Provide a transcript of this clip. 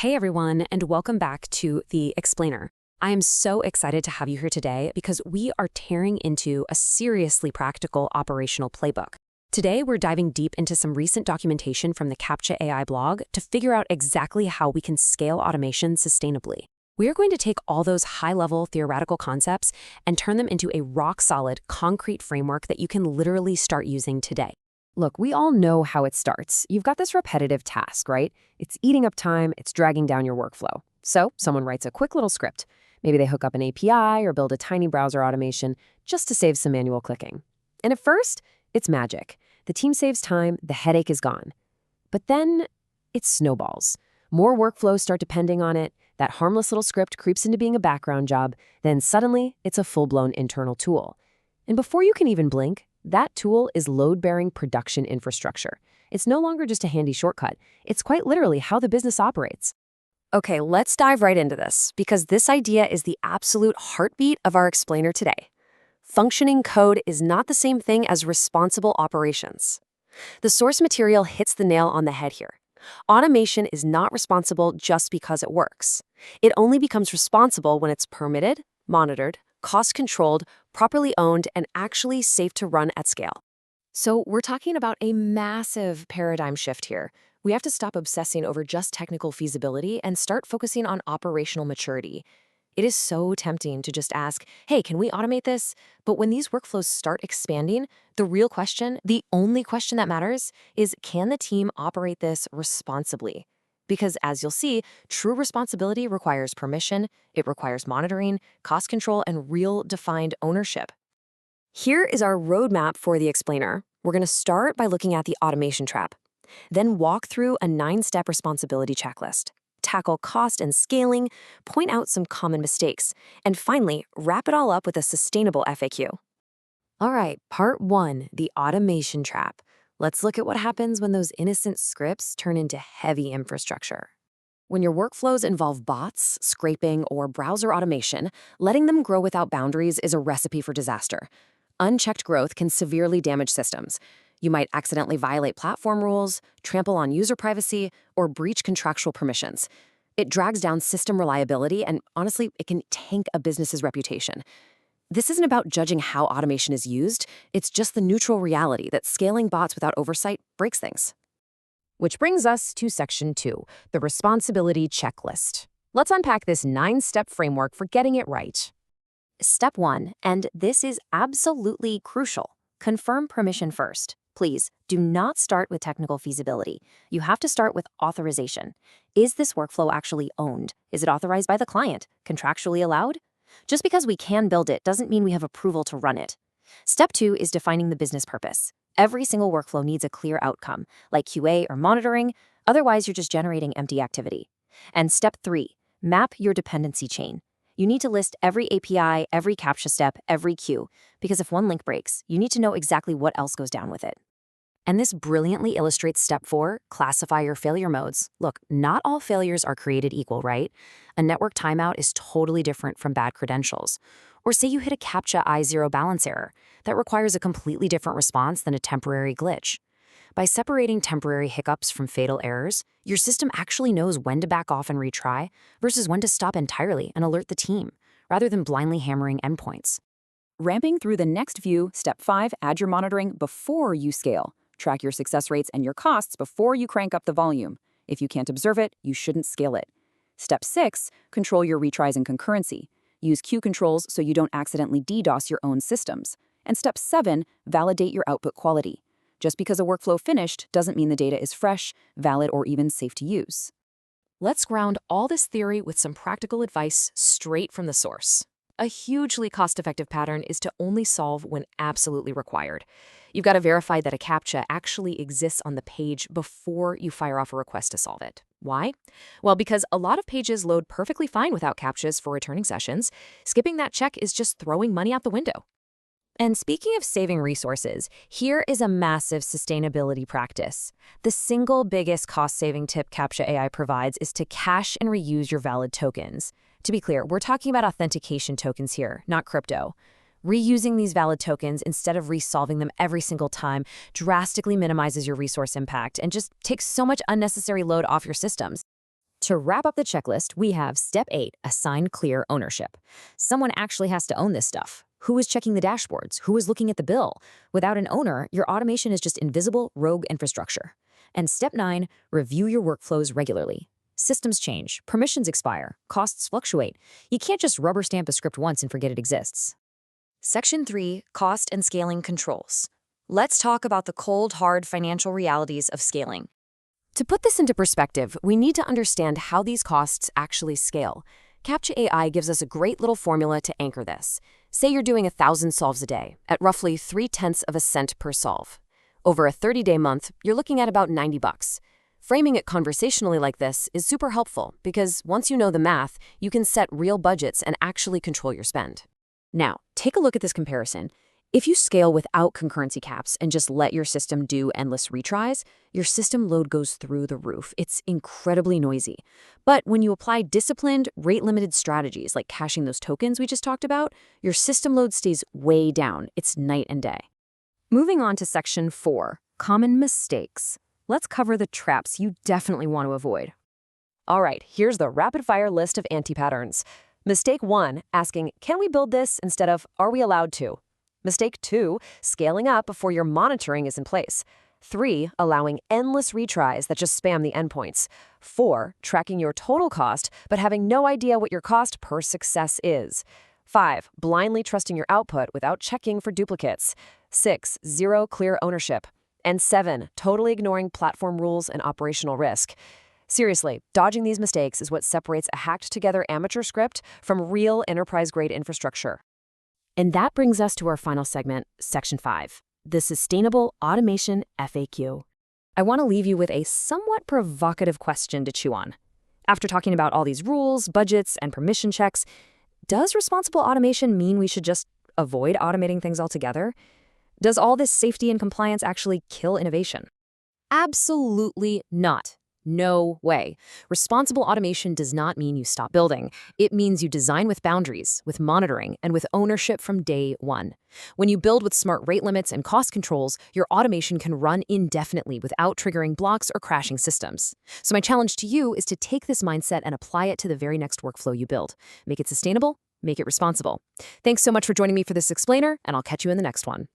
Hey everyone, and welcome back to The Explainer. I am so excited to have you here today because we are tearing into a seriously practical operational playbook. Today, we're diving deep into some recent documentation from the Captcha AI blog to figure out exactly how we can scale automation sustainably. We are going to take all those high-level theoretical concepts and turn them into a rock-solid, concrete framework that you can literally start using today. Look, we all know how it starts. You've got this repetitive task, right? It's eating up time, it's dragging down your workflow. So someone writes a quick little script. Maybe they hook up an API or build a tiny browser automation just to save some manual clicking. And at first, it's magic. The team saves time, the headache is gone. But then it snowballs. More workflows start depending on it. That harmless little script creeps into being a background job. Then suddenly, it's a full-blown internal tool. And before you can even blink, that tool is load-bearing production infrastructure. It's no longer just a handy shortcut. It's quite literally how the business operates. Okay, let's dive right into this, because this idea is the absolute heartbeat of our explainer today. Functioning code is not the same thing as responsible operations. The source material hits the nail on the head here. Automation is not responsible just because it works. It only becomes responsible when it's permitted, monitored, cost-controlled, properly owned, and actually safe to run at scale. So we're talking about a massive paradigm shift here. We have to stop obsessing over just technical feasibility and start focusing on operational maturity. It is so tempting to just ask, hey, can we automate this? But when these workflows start expanding, the real question, the only question that matters, is can the team operate this responsibly? Because as you'll see, true responsibility requires permission, it requires monitoring, cost control, and real defined ownership. Here is our roadmap for the explainer. We're going to start by looking at the automation trap, then walk through a 9-step responsibility checklist, tackle cost and scaling, point out some common mistakes, and finally, wrap it all up with a sustainable FAQ. All right, part 1, the automation trap. Let's look at what happens when those innocent scripts turn into heavy infrastructure. When your workflows involve bots, scraping, or browser automation, letting them grow without boundaries is a recipe for disaster. Unchecked growth can severely damage systems. You might accidentally violate platform rules, trample on user privacy, or breach contractual permissions. It drags down system reliability, and honestly, it can tank a business's reputation. This isn't about judging how automation is used, it's just the neutral reality that scaling bots without oversight breaks things. Which brings us to section 2, the responsibility checklist. Let's unpack this 9-step framework for getting it right. Step 1, and this is absolutely crucial. Confirm permission first. Please, do not start with technical feasibility. You have to start with authorization. Is this workflow actually owned? Is it authorized by the client? Contractually allowed? Just because we can build it doesn't mean we have approval to run it. Step 2 is defining the business purpose. Every single workflow needs a clear outcome, like QA or monitoring, otherwise you're just generating empty activity. And step 3, map your dependency chain. You need to list every API, every Captcha step, every queue, because if one link breaks, you need to know exactly what else goes down with it. And this brilliantly illustrates step 4, classify your failure modes. Look, not all failures are created equal, right? A network timeout is totally different from bad credentials. Or say you hit a Captcha I0 balance error. That requires a completely different response than a temporary glitch. By separating temporary hiccups from fatal errors, your system actually knows when to back off and retry versus when to stop entirely and alert the team, rather than blindly hammering endpoints. Ramping through the next view, step 5, add your monitoring before you scale. Track your success rates and your costs before you crank up the volume. If you can't observe it, you shouldn't scale it. Step 6, control your retries and concurrency. Use queue controls so you don't accidentally DDoS your own systems. And step 7, validate your output quality. Just because a workflow finished doesn't mean the data is fresh, valid, or even safe to use. Let's ground all this theory with some practical advice straight from the source. A hugely cost-effective pattern is to only solve when absolutely required. You've got to verify that a Captcha actually exists on the page before you fire off a request to solve it. Why? Well, because a lot of pages load perfectly fine without Captchas for returning sessions. Skipping that check is just throwing money out the window. And speaking of saving resources, here is a massive sustainability practice. The single biggest cost-saving tip Captcha AI provides is to cache and reuse your valid tokens. To be clear, we're talking about authentication tokens here, not crypto. Reusing these valid tokens instead of resolving them every single time drastically minimizes your resource impact and just takes so much unnecessary load off your systems. To wrap up the checklist, we have step 8, assign clear ownership. Someone actually has to own this stuff. Who is checking the dashboards? Who is looking at the bill? Without an owner, your automation is just invisible, rogue infrastructure. And step 9, review your workflows regularly. Systems change, permissions expire, costs fluctuate. You can't just rubber stamp a script once and forget it exists. Section 3, Cost and Scaling Controls. Let's talk about the cold, hard financial realities of scaling. To put this into perspective, we need to understand how these costs actually scale. Captcha AI gives us a great little formula to anchor this. Say you're doing 1,000 solves a day, at roughly 0.3 of a cent per solve. Over a 30-day month, you're looking at about $90. Framing it conversationally like this is super helpful because once you know the math, you can set real budgets and actually control your spend. Now, take a look at this comparison. If you scale without concurrency caps and just let your system do endless retries, your system load goes through the roof. It's incredibly noisy. But when you apply disciplined, rate-limited strategies like caching those tokens we just talked about, your system load stays way down. It's night and day. Moving on to section 4, common mistakes. Let's cover the traps you definitely want to avoid. All right, here's the rapid-fire list of anti-patterns. Mistake 1, asking, can we build this instead of, are we allowed to? Mistake 2, scaling up before your monitoring is in place. 3, allowing endless retries that just spam the endpoints. 4, tracking your total cost, but having no idea what your cost per success is. 5, blindly trusting your output without checking for duplicates. 6, zero clear ownership. And 7, totally ignoring platform rules and operational risk. Seriously, dodging these mistakes is what separates a hacked-together amateur script from real enterprise-grade infrastructure. And that brings us to our final segment, Section 5, the Sustainable Automation FAQ. I want to leave you with a somewhat provocative question to chew on. After talking about all these rules, budgets, and permission checks, does responsible automation mean we should just avoid automating things altogether? Does all this safety and compliance actually kill innovation? Absolutely not. No way. Responsible automation does not mean you stop building. It means you design with boundaries, with monitoring, and with ownership from day one. When you build with smart rate limits and cost controls, your automation can run indefinitely without triggering blocks or crashing systems. So my challenge to you is to take this mindset and apply it to the very next workflow you build. Make it sustainable, make it responsible. Thanks so much for joining me for this explainer, and I'll catch you in the next one.